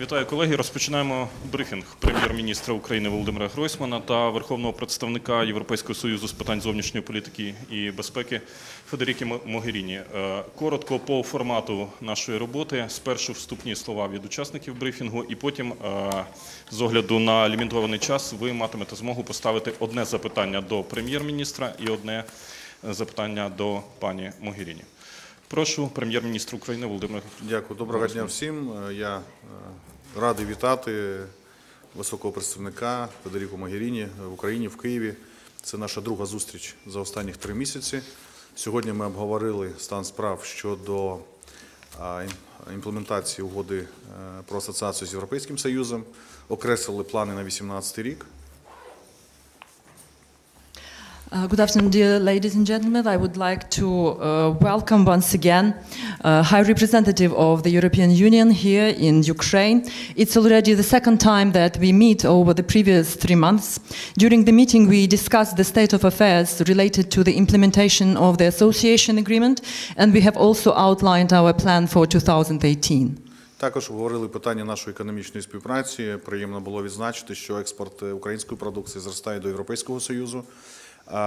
Вітаю, колеги. Розпочинаємо брифінг Прем'єр-міністра України В.Гройсмана та Верховного представника Європейського Союзу з питань зовнішньої політики і безпеки Могеріні. Коротко по формату нашої роботи. Спершу вступні слова від учасників брифінгу і потім, з огляду на лімітований час, ви матимете змогу поставити одне запитання до Прем'єр-міністра і одне запитання до пані Могеріні. Прошу, Прем'єр-міністр України Володимир. Дякую. Доброго дня всім. Я радий вітати високого представника Федеріко Могеріні в Україні, в Києві. Це наша друга зустріч за останніх 3 місяці. Сьогодні ми обговорили стан справ щодо імплементації угоди про асоціацію з Європейським Союзом, окреслили плани на 2018 рік. Good afternoon, dear ladies and gentlemen. I would like to welcome once again High Representative of the European Union here in Ukraine. It's already the second time that we meet over the previous 3 months. During the meeting, we discussed the state of affairs related to the implementation of the association agreement, and we have also outlined our plan for 2018. Також говорили питання нашої економічної співпраці. Приємно було відзначити, що експорт української продукції зростає до Європейського Союзу.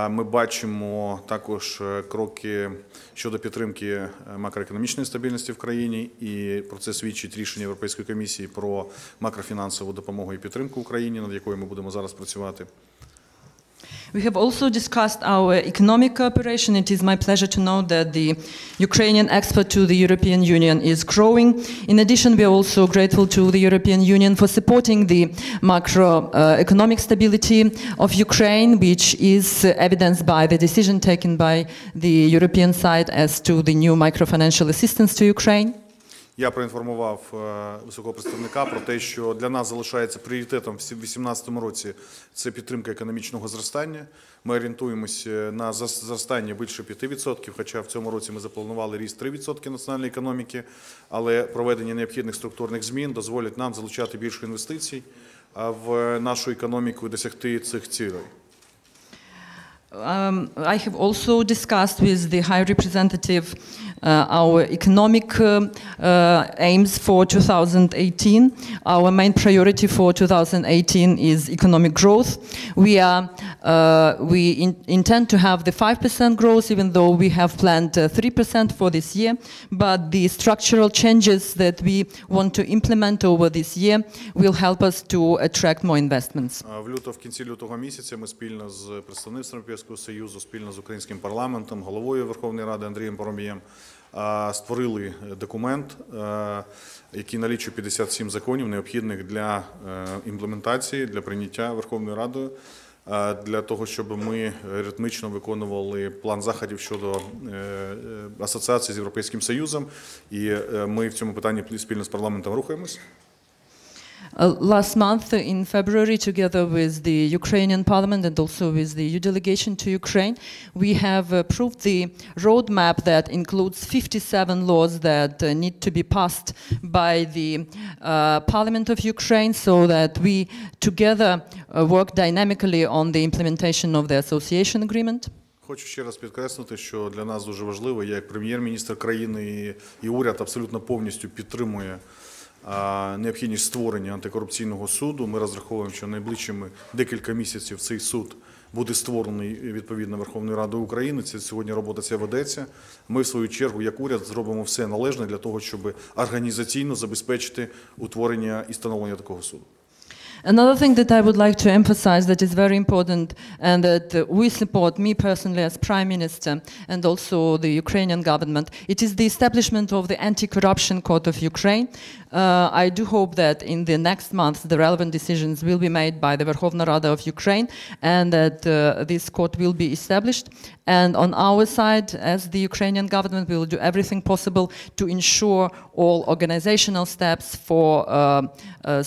Ми бачимо також кроки щодо підтримки макроекономічної стабільності в країні, і про це свідчить рішення Європейської комісії про макрофінансову допомогу і підтримку Україні, над якою ми будемо зараз працювати. We have also discussed our economic cooperation. It is my pleasure to know that the Ukrainian export to the European Union is growing. In addition, we are also grateful to the European Union for supporting the macroeconomic stability of Ukraine, which is evidenced by the decision taken by the European side as to the new microfinancial assistance to Ukraine. Я проінформував високого представника про те, що для нас залишається пріоритетом в 2018 році це підтримка економічного зростання. Ми орієнтуємося на зростання більше 5%, хоча в цьому році ми запланували ріст 3% національної економіки, але проведення необхідних структурних змін дозволить нам залучати більше інвестицій в нашу економіку і досягти цих цілей. I have also discussed with the High Representative our economic aims for 2018. Our main priority for 2018 is economic growth. We intend to have the 5% growth, even though we have planned 3% for this year. But the structural changes that we want to implement over this year will help us to attract more investments. В кінці лютого місяця ми спільно з представництвом Європейського Союзу, спільно з українським парламентом, головою Верховної Ради Андрієм Парубієм створили документ, який налічує 57 законів, необхідних для імплементації, для прийняття Верховною Радою, для того, щоб ми ритмічно виконували план заходів щодо асоціації з Європейським Союзом, і ми в цьому питанні спільно з парламентом рухаємось. Last month, in February, together with the Ukrainian Parliament and also with the EU delegation to Ukraine, we have approved the roadmap that includes 57 laws that need to be passed by the Parliament of Ukraine, so that we together work dynamically on the implementation of the association agreement. Хочу ще раз підкреслити, що для нас дуже важливо, я як прем'єр-міністр країни і уряд абсолютно повністю підтримує необхідність створення антикорупційного суду. Ми розраховуємо, що найближчими декілька місяців цей суд буде створений відповідно Верховною Радою України. Сьогодні робота ця ведеться. Ми, в свою чергу, як уряд, зробимо все належне для того, щоб організаційно забезпечити утворення і встановлення такого суду. Another thing that I would like to emphasize that is very important and that we support, me personally as Prime Minister and also the Ukrainian government, it is the establishment of the Anti-Corruption Court of Ukraine. I do hope that in the next month the relevant decisions will be made by the Verkhovna Rada of Ukraine and that this court will be established. And on our side, as the Ukrainian government, we will do everything possible to ensure all organizational steps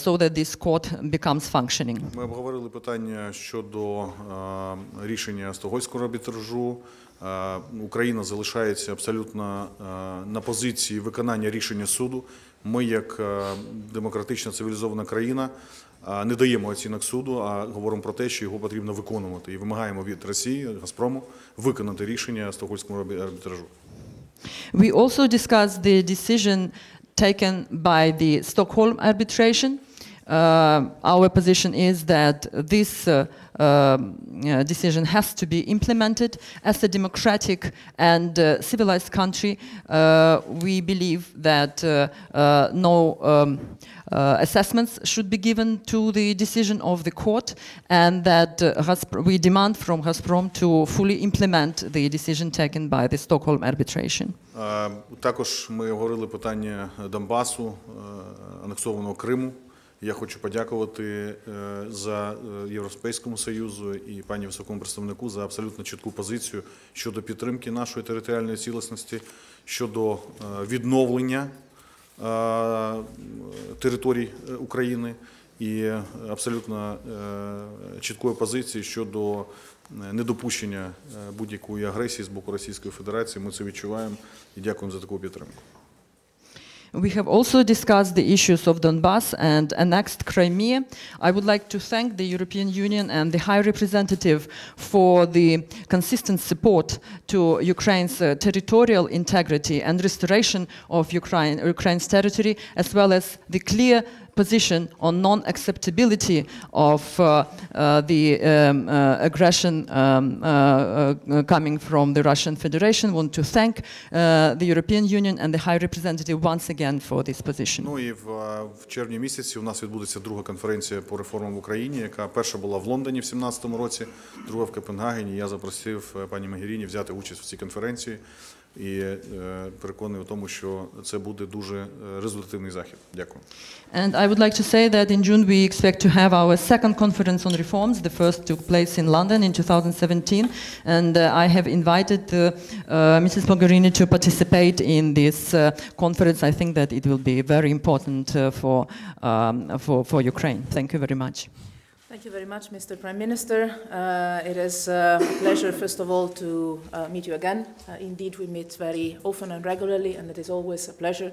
so that this court becomes functioning. Ми обговорили питання щодо рішення Стокгольмського арбітражу. Україна залишається абсолютно на позиції виконання рішення суду. Ми, як демократична цивілізована країна, не даємо оцінок суду, а говоримо про те, що його потрібно виконувати. І вимагаємо від Росії, Газпрому, виконати рішення Стокгольмського арбітражу. We also discussed the decision taken by the Stockholm arbitration. Our position is that this decision has to be implemented. As a democratic and civilized country, we believe that no assessments should be given to the decision of the court, and that we demand from Gazprom to fully implement the decision taken by the Stockholm arbitration. Також ми говорили питання Донбасу, анексованого Криму. Я хочу подякувати за Європейському Союзу і пані високому представнику за абсолютно чітку позицію щодо підтримки нашої територіальної цілісності, щодо відновлення територій України і абсолютно чіткої позиції щодо недопущення будь-якої агресії з боку Російської Федерації. Ми це відчуваємо і дякуємо за таку підтримку. We have also discussed the issues of Donbass and annexed Crimea. I would like to thank the European Union and the High Representative for the consistent support to Ukraine's territorial integrity and restoration of Ukraine's territory, as well as the clear position on non-acceptability of the aggression coming from the Russian Federation. I want to thank the European Union and the High Representative once again for this position. Ну і в червні місяці у нас відбудеться друга конференція по реформам в Україні, яка перша була в Лондоні в 2017 році, друга в Копенгагені. Я запросив пані Могеріні взяти участь в цій конференції і переконаний у тому, що це буде дуже результативний захід. Дякую. And I would like to say that in June we expect to have our second conference on reforms. The first took place in London in 2017, and I have invited Mrs. Mogherini to participate in this conference. I think that it will be very important for Ukraine. Thank you very much. Thank you very much, Mr. Prime Minister. It is a pleasure, first of all, to meet you again. Indeed, we meet very often and regularly, and it is always a pleasure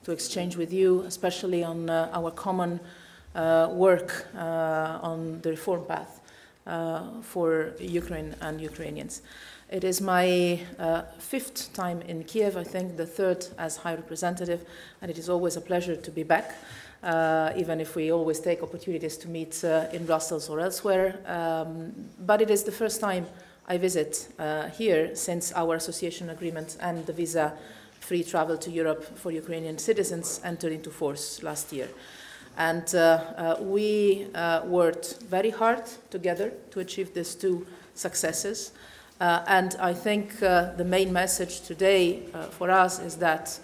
to exchange with you, especially on our common work on the reform path for Ukraine and Ukrainians. It is my fifth time in Kiev, I think the third as High Representative, and it is always a pleasure to be back. Even if we always take opportunities to meet in Brussels or elsewhere. But it is the first time I visit here since our association agreement and the visa-free travel to Europe for Ukrainian citizens entered into force last year. And we worked very hard together to achieve these two successes. And I think the main message today for us is that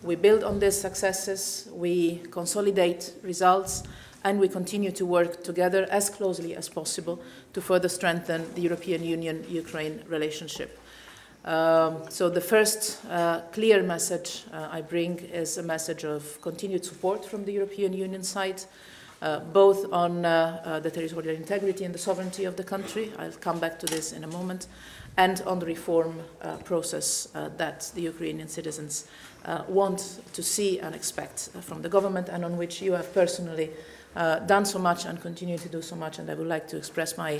we build on these successes, we consolidate results, and we continue to work together as closely as possible to further strengthen the European Union-Ukraine relationship. So the first clear message I bring is a message of continued support from the European Union side, both on the territorial integrity and the sovereignty of the country. I'll come back to this in a moment. And on the reform process that the Ukrainian citizens want to see and expect from the government, and on which you have personally done so much and continue to do so much. And I would like to express my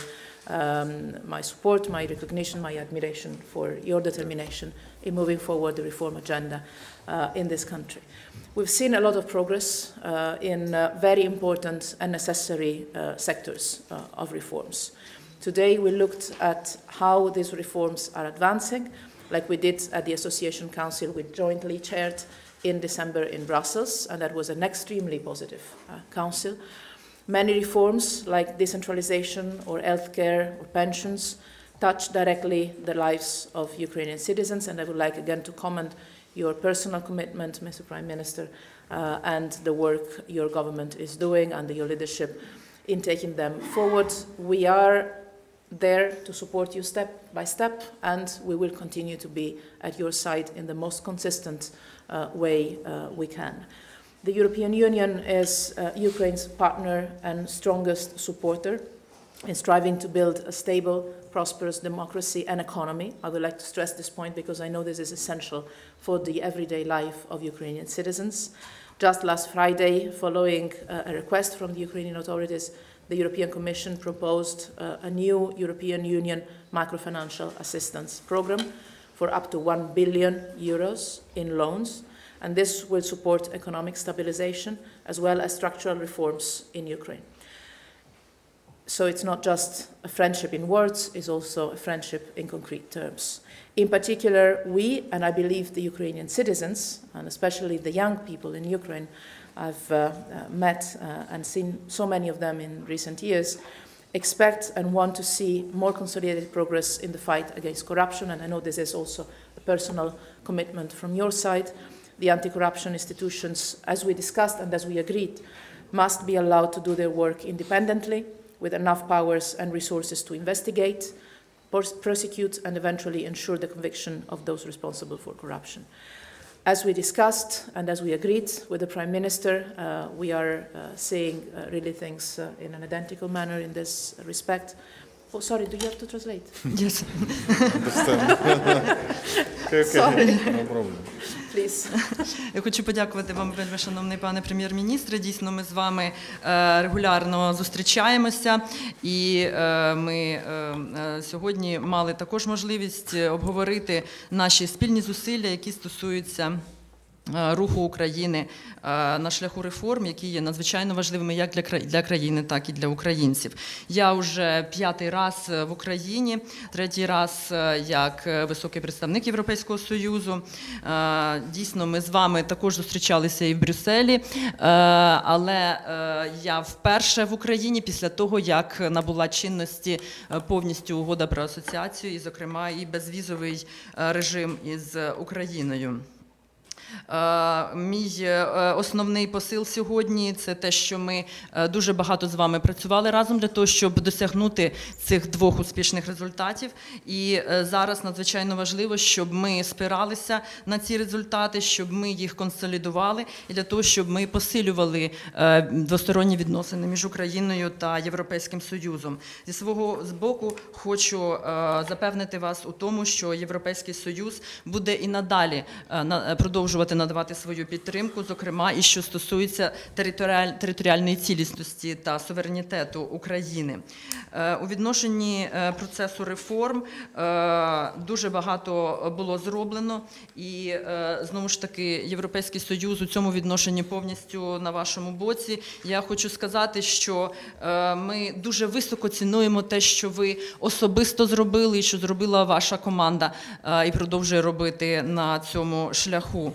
support, my recognition, my admiration for your determination in moving forward the reform agenda in this country. We've seen a lot of progress in very important and necessary sectors of reforms. Today we looked at how these reforms are advancing, like we did at the Association Council we jointly chaired in December in Brussels, and that was an extremely positive council. Many reforms like decentralization or healthcare or pensions touch directly the lives of Ukrainian citizens, and I would like again to commend your personal commitment, Mr. Prime Minister, and the work your government is doing under your leadership in taking them forward. We are there to support you step by step, and we will continue to be at your side in the most consistent way we can. The European Union is Ukraine's partner and strongest supporter in striving to build a stable, prosperous democracy and economy. I would like to stress this point because I know this is essential for the everyday life of Ukrainian citizens. Just last Friday, following a request from the Ukrainian authorities, the European Commission proposed a new European Union macrofinancial assistance program for up to 1 billion euros in loans. and this will support economic stabilization as well as structural reforms in Ukraine. So it's not just a friendship in words, it's also a friendship in concrete terms. In particular, we, and I believe the Ukrainian citizens, and especially the young people in Ukraine, I've met and seen so many of them in recent years, expect and want to see more consolidated progress in the fight against corruption, and I know this is also a personal commitment from your side. The anti-corruption institutions, as we discussed and as we agreed, must be allowed to do their work independently, with enough powers and resources to investigate, prosecute, and eventually ensure the conviction of those responsible for corruption. As we discussed and as we agreed with the Prime Minister, we are saying really things in an identical manner in this respect. Oh, sorry, do you have to translate? Yes. Sorry. No problem. Please. Я хочу подякувати вам, вельмишановний пане прем'єр-міністре. Дійсно, ми з вами регулярно зустрічаємося, і ми сьогодні мали також можливість обговорити наші спільні зусилля, які стосуються руху України на шляху реформ, які є надзвичайно важливими як для країни, так і для українців. Я вже 5-й раз в Україні, 3-й раз як високий представник Європейського Союзу. Дійсно, ми з вами також зустрічалися і в Брюсселі, але я вперше в Україні після того, як набула чинності повністю угода про асоціацію, і, зокрема, і безвізовий режим із Україною. Мій основний посил сьогодні – це те, що ми дуже багато з вами працювали разом для того, щоб досягнути цих 2 успішних результатів. І зараз надзвичайно важливо, щоб ми спиралися на ці результати, щоб ми їх консолідували і для того, щоб ми посилювали двосторонні відносини між Україною та Європейським Союзом. Зі свого боку хочу запевнити вас у тому, що Європейський Союз буде і надалі продовжувати надавати свою підтримку, зокрема, і що стосується територіальної цілісності та суверенітету України. У відношенні процесу реформ дуже багато було зроблено, і, знову ж таки, Європейський Союз у цьому відношенні повністю на вашому боці. Я хочу сказати, що ми дуже високо цінуємо те, що ви особисто зробили, і що зробила ваша команда, і продовжує робити на цьому шляху.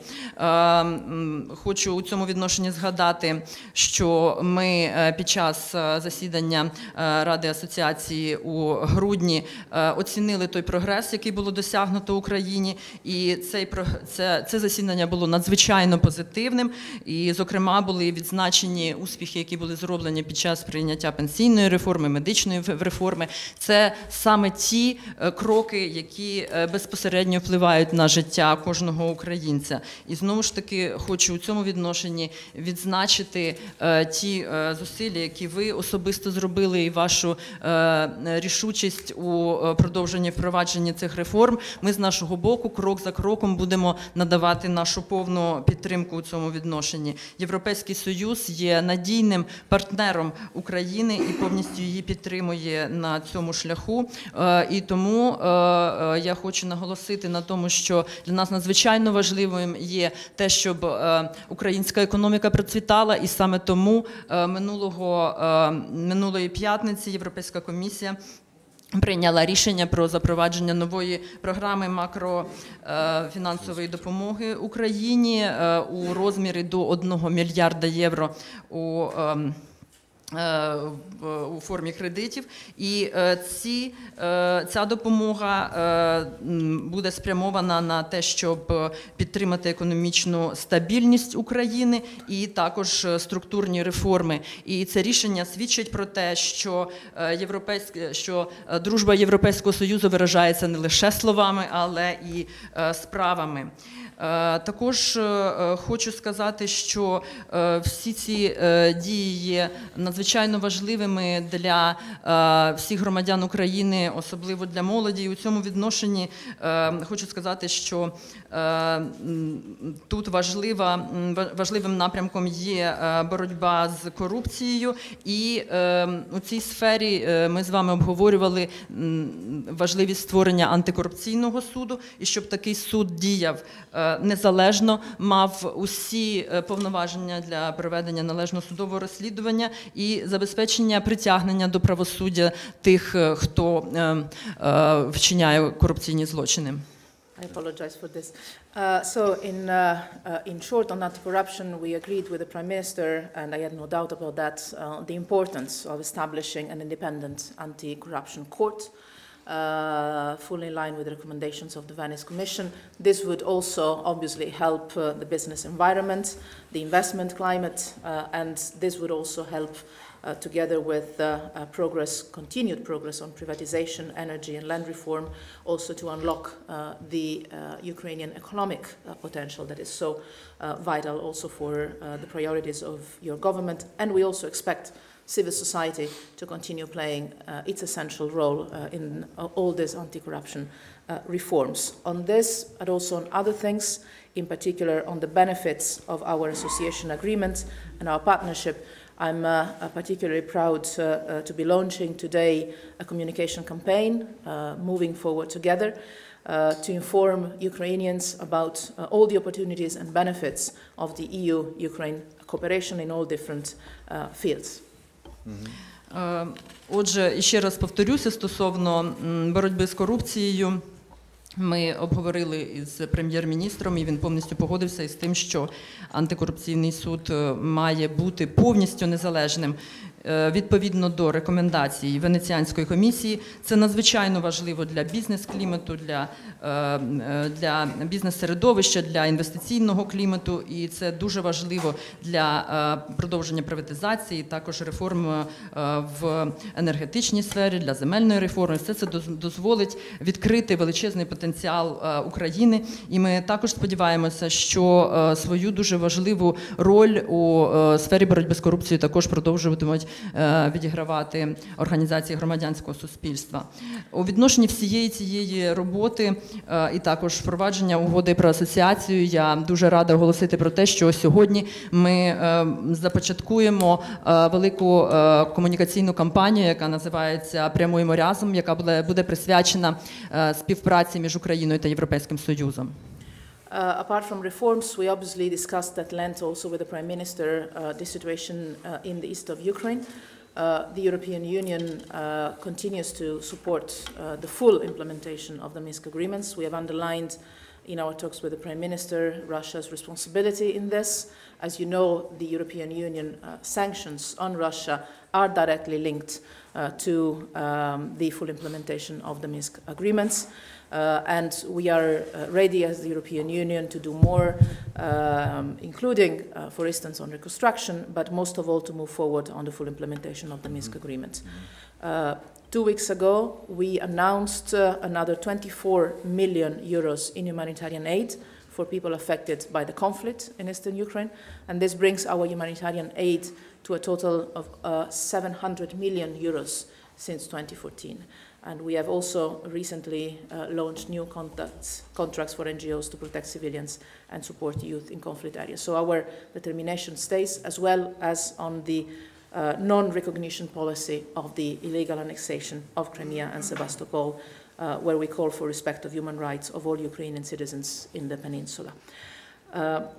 Хочу у цьому відношенні згадати, що ми під час засідання Ради асоціації у грудні оцінили той прогрес, який було досягнуто Україні, і це засідання було надзвичайно позитивним, і, зокрема, були відзначені успіхи, які були зроблені під час прийняття пенсійної реформи, медичної реформи. Це саме ті кроки, які безпосередньо впливають на життя кожного українця. І знову ж таки хочу у цьому відношенні відзначити ті зусилля, які ви особисто зробили, і вашу рішучість у продовженні впровадження цих реформ. Ми з нашого боку крок за кроком будемо надавати нашу повну підтримку у цьому відношенні. Європейський Союз є надійним партнером України і повністю її підтримує на цьому шляху. І тому я хочу наголосити на тому, що для нас надзвичайно важливим є те, щоб українська економіка процвітала, і саме тому минулої п'ятниці Європейська комісія прийняла рішення про запровадження нової програми макрофінансової допомоги Україні у розмірі до 1 мільярда євро у формі кредитів, і ця допомога буде спрямована на те, щоб підтримати економічну стабільність України і також структурні реформи. І це рішення свідчить про те, що дружба Європейського Союзу виражається не лише словами, але і справами. Також хочу сказати, що всі ці дії є надзвичайно важливими для всіх громадян України, особливо для молоді. І у цьому відношенні хочу сказати, що тут важливим напрямком є боротьба з корупцією. І у цій сфері ми з вами обговорювали важливість створення антикорупційного суду, і щоб такий суд діяв незалежно, мав усі повноваження для проведення належного судового розслідування і забезпечення притягнення до правосуддя тих, хто вчиняє корупційні злочини. I apologize for this. In short, on anti-corruption, we agreed with the Prime Minister, and I had no doubt about that, the importance of establishing an independent anti-corruption court, fully in line with the recommendations of the Venice Commission. This would also obviously help the business environment, the investment climate, and this would also help together with continued progress on privatization, energy and land reform, also to unlock the Ukrainian economic potential that is so vital also for the priorities of your government. And we also expect civil society to continue playing its essential role in all these anti-corruption reforms. On this, and also on other things, in particular on the benefits of our association agreement and our partnership, I'm particularly proud to be launching today a communication campaign, Moving Forward Together, to inform Ukrainians about all the opportunities and benefits of the EU-Ukraine cooperation in all different fields. Отже, і ще раз повторюся стосовно боротьби з корупцією. Ми обговорили із прем'єр-міністром, і він повністю погодився із тим, що антикорупційний суд має бути повністю незалежним відповідно до рекомендацій Венеціанської комісії. Це надзвичайно важливо для бізнес-клімату, для бізнес-середовища, для інвестиційного клімату, і це дуже важливо для продовження приватизації, також реформ в енергетичній сфері, для земельної реформи. Все це дозволить відкрити величезний потенціал України, і ми також сподіваємося, що свою дуже важливу роль у сфері боротьби з корупцією також продовжуватимуть відігравати організації громадянського суспільства. У відношенні всієї цієї роботи і також впровадження угоди про асоціацію, я дуже рада оголосити про те, що сьогодні ми започаткуємо велику комунікаційну кампанію, яка називається «Прямуємо разом», яка буде присвячена співпраці між Україною та Європейським Союзом. Apart from reforms, we obviously discussed at length also with the Prime Minister the situation in the east of Ukraine. The European Union continues to support the full implementation of the Minsk agreements. We have underlined in our talks with the Prime Minister Russia's responsibility in this. As you know, the European Union sanctions on Russia are directly linked to the full implementation of the Minsk agreements. And we are ready as the European Union to do more, including, for instance, on reconstruction, but most of all to move forward on the full implementation of the Minsk agreement. 2 weeks ago, we announced another 24 million euros in humanitarian aid for people affected by the conflict in eastern Ukraine, and this brings our humanitarian aid to a total of 700 million euros since 2014. And we have also recently launched new contracts for NGOs to protect civilians and support youth in conflict areas. So our determination stays, as well as on the non-recognition policy of the illegal annexation of Crimea and Sebastopol, where we call for respect of human rights of all Ukrainian citizens in the peninsula.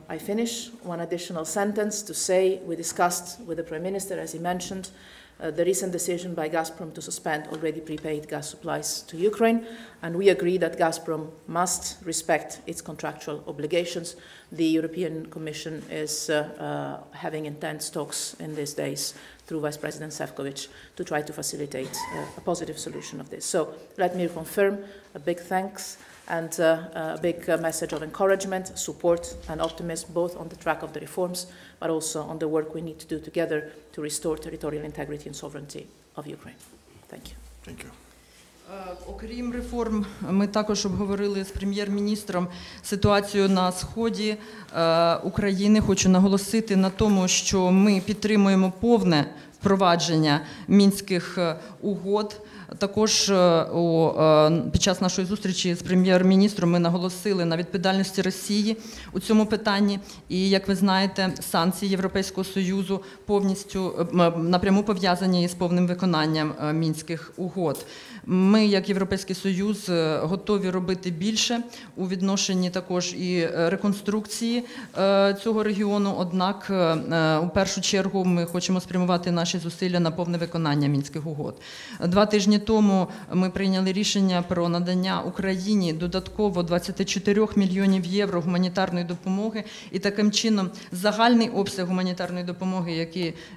I finish one additional sentence to say we discussed with the Prime Minister, as he mentioned, the recent decision by Gazprom to suspend already prepaid gas supplies to Ukraine, and we agree that Gazprom must respect its contractual obligations. The European Commission is having intense talks in these days through Vice President Šefčovič to try to facilitate a positive solution of this. So let me confirm a big thanks and a big message of encouragement, support and optimism, both on the track of the reforms, but also on the work we need to do together to restore territorial integrity and sovereignty of Ukraine. Thank you. Thank you. Окрім реформ, ми також обговорили з прем'єр-міністром ситуацію на сході України. Хочу наголосити на тому, що ми підтримуємо повне впровадження мінських угод. Також під час нашої зустрічі з прем'єр-міністром ми наголосили на відповідальності Росії у цьому питанні. І, як ви знаєте, санкції Європейського Союзу повністю напряму пов'язані з повним виконанням мінських угод. Ми, як Європейський Союз, готові робити більше у відношенні також і реконструкції цього регіону, однак у першу чергу ми хочемо спрямувати наші зусилля на повне виконання мінських угод. 2 тижні тому ми прийняли рішення про надання Україні додатково 24 мільйонів євро гуманітарної допомоги, і таким чином загальний обсяг гуманітарної допомоги,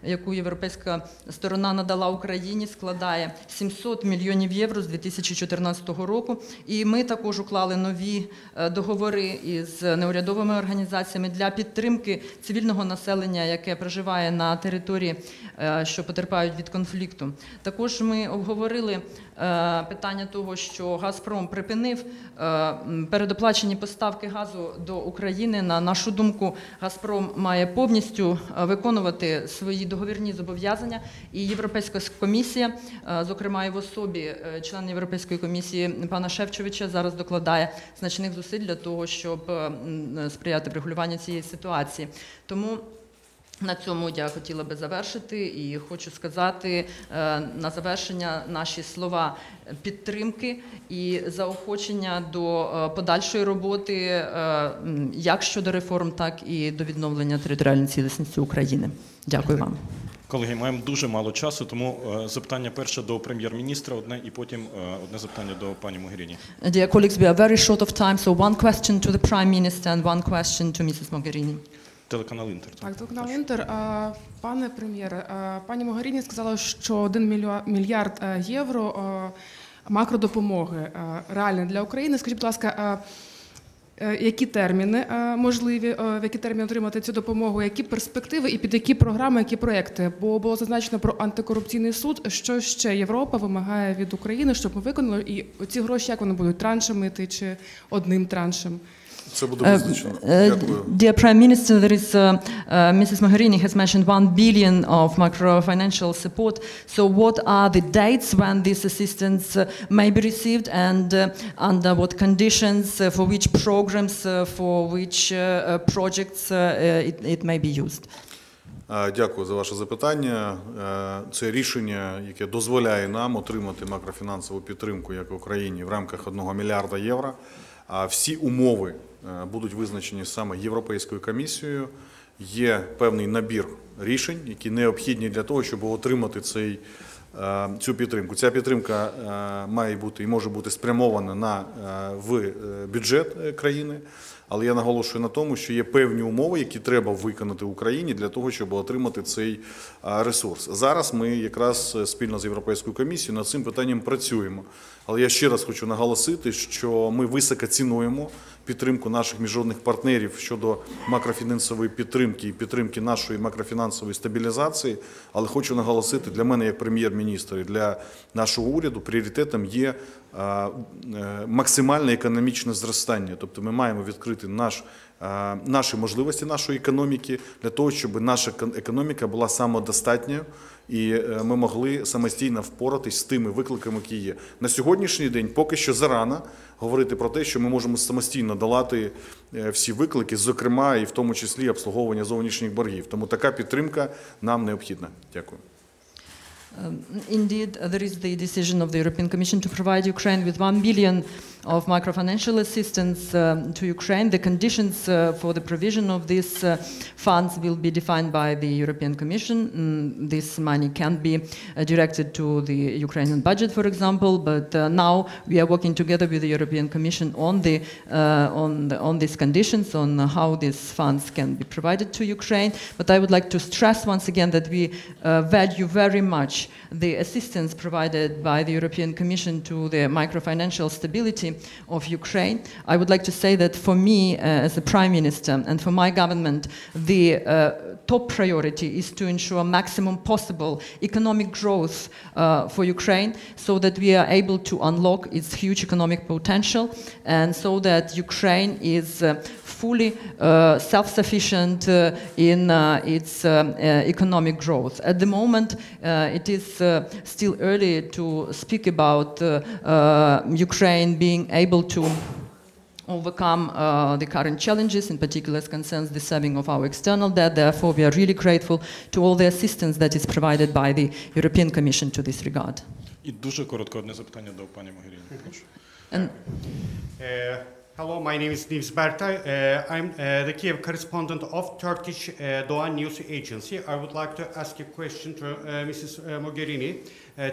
яку європейська сторона надала Україні, складає 700 мільйонів євро з 2014 року. І ми також уклали нові договори із неурядовими організаціями для підтримки цивільного населення, яке проживає на території, що потерпають від конфлікту. Також ми обговорили питання того, що «Газпром» припинив передоплачені поставки газу до України. На нашу думку, «Газпром» має повністю виконувати свої договірні зобов'язання, і Європейська комісія, зокрема і в особі члена Європейської комісії пана Шефчовича, зараз докладає значних зусиль для того, щоб сприяти врегулюванню цієї ситуації. Тому на цьому я хотіла би завершити, і хочу сказати на завершення наші слова підтримки і заохочення до подальшої роботи як щодо реформ, так і до відновлення територіальної цілісності України. Дякую вам. Колеги, маємо дуже мало часу, тому запитання перше до прем'єр-міністра одне, і потім одне запитання до пані Могеріні. Dear colleagues, we are very short of time, so one question to the Prime Minister and one question to Mrs. Mogherini. Телеканал «Інтер». Так, телеканал «Інтер». Пане прем'єре, пані Могеріні сказала, що 1 мільярд євро макродопомоги реальні для України. Скажіть, будь ласка, які терміни можливі, в які терміни отримати цю допомогу, які перспективи і під які програми, які проекти? Бо було зазначено про антикорупційний суд. Що ще Європа вимагає від України, щоб ми виконали? І ці гроші, як вони будуть, траншами йти чи одним траншем? Dear Prime Minister, there is Mrs. Mogherini has mentioned 1 billion of macro-financial support. So what are the dates when this assistance may be received, and under what conditions, for which programs, for which projects it may be used? Дякую за ваше запитання. Це рішення, яке дозволяє нам отримати макрофінансову підтримку як Україні в рамках 1 мільярда євро. Всі умови будуть визначені саме Європейською комісією. Є певний набір рішень, які необхідні для того, щоб отримати цю підтримку. Ця підтримка має бути і може бути спрямована в бюджет країни, але я наголошую на тому, що є певні умови, які треба виконати Україні для того, щоб отримати цей ресурс. Зараз ми якраз спільно з Європейською комісією над цим питанням працюємо. Але я ще раз хочу наголосити, що ми високо цінуємо підтримку наших міжнародних партнерів щодо макрофінансової підтримки і підтримки нашої макрофінансової стабілізації. Але хочу наголосити, для мене як прем'єр-міністра і для нашого уряду пріоритетом є максимальне економічне зростання. Тобто ми маємо відкрити наші можливості нашої економіки для того, щоб наша економіка була самодостатньою і ми могли самостійно впоратись з тими викликами, які є. На сьогоднішній день поки що зарано говорити про те, що ми можемо самостійно долати всі виклики, зокрема і в тому числі обслуговування зовнішніх боргів. Тому така підтримка нам необхідна. Дякую. Indeed, there is the decision of the European Commission to provide Ukraine with 1 billion of macro-financial assistance to Ukraine. The conditions for the provision of these funds will be defined by the European Commission. This money can be directed to the Ukrainian budget, for example, but now we are working together with the European Commission on these conditions, on how these funds can be provided to Ukraine. But I would like to stress once again that we value very much the assistance provided by the European Commission to the microfinancial stability of Ukraine. I would like to say that for me, as a Prime Minister, and for my government, the top priority is to ensure maximum possible economic growth for Ukraine, so that we are able to unlock its huge economic potential, and so that Ukraine is fully self-sufficient in its economic growth. At the moment, it is still early to speak about Ukraine being able to overcome the current challenges, in particular as concerns the serving of our external debt. Therefore, we are really grateful to all the assistance that is provided by the European Commission to this regard. І дуже коротко одне запитання до пані Могеріні. Прошу. Hello, my name is Nils Bertay. I'm the Kiev correspondent of Turkish Doğan News Agency. I would like to ask a question to Mrs. Mogherini.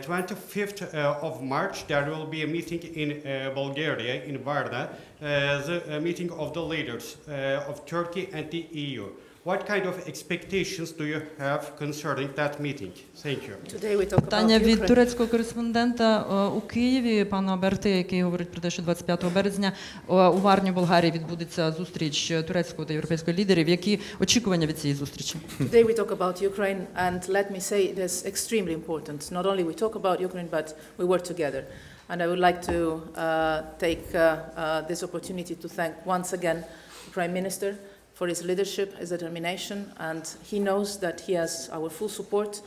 25th of March, there will be a meeting in Bulgaria, in Varna, the meeting of the leaders of Turkey and the EU. What kind of expectations do you have concerning that meeting? Thank you. Today we talk about Питання від Ukraine. турецького кореспондента у Києві, пана Берти, який говорить про те, що 25 березня у Варні, Болгарії, відбудеться зустріч турецького та європейського лідерів. Які очікування від цієї зустрічі? Today we talk about Ukraine, and let me say it is extremely important. Not only we talk about Ukraine, but we work together. And I would like to take this opportunity to thank once again the Prime Minister for his leadership, his determination, and he knows that he has our full support,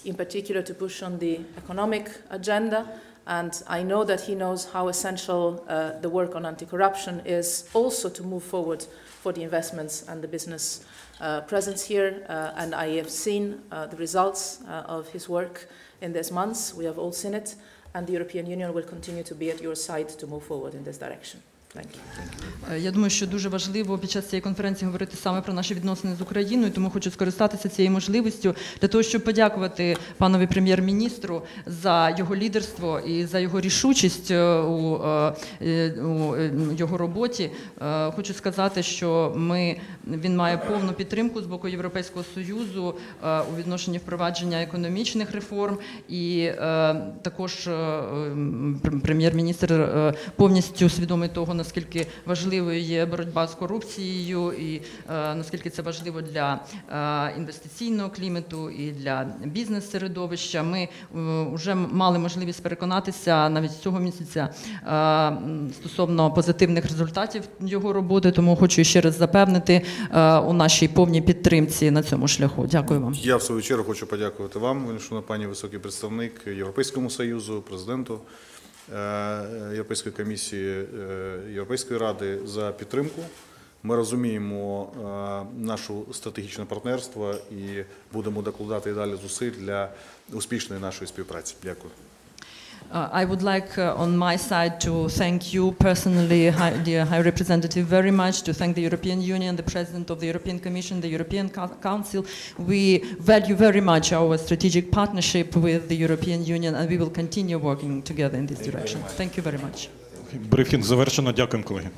in particular to push on the economic agenda. And I know that he knows how essential the work on anti-corruption is, also to move forward for the investments and the business presence here. And I have seen the results of his work in these months. We have all seen it, and the European Union will continue to be at your side to move forward in this direction. Thank you. Я думаю, що дуже важливо під час цієї конференції говорити саме про наші відносини з Україною, тому хочу скористатися цією можливістю для того, щоб подякувати панові прем'єр-міністру за його лідерство і за його рішучість у його роботі. Хочу сказати, що він має повну підтримку з боку Європейського Союзу у відношенні впровадження економічних реформ, і також прем'єр-міністр повністю свідомий того, наскільки важливою є боротьба з корупцією і наскільки це важливо для інвестиційного клімату і для бізнес-середовища. Ми вже мали можливість переконатися навіть цього місяця стосовно позитивних результатів його роботи, тому хочу ще раз запевнити у нашій повній підтримці на цьому шляху. Дякую вам. Я в свою чергу хочу подякувати вам, вельмишановна пані високий представник, Європейському Союзу, президенту Європейської комісії, Європейської ради за підтримку. Ми розуміємо наше стратегічне партнерство і будемо докладати і далі зусиль для успішної нашої співпраці. Дякую. I would like on my side to thank you personally, dear High Representative, very much, to thank the European Union, the President of the European Commission, the European Council. We value very much our strategic partnership with the European Union, and we will continue working together in this direction. Thank you very much. Брифінг завершено. Дякуємо, колеги.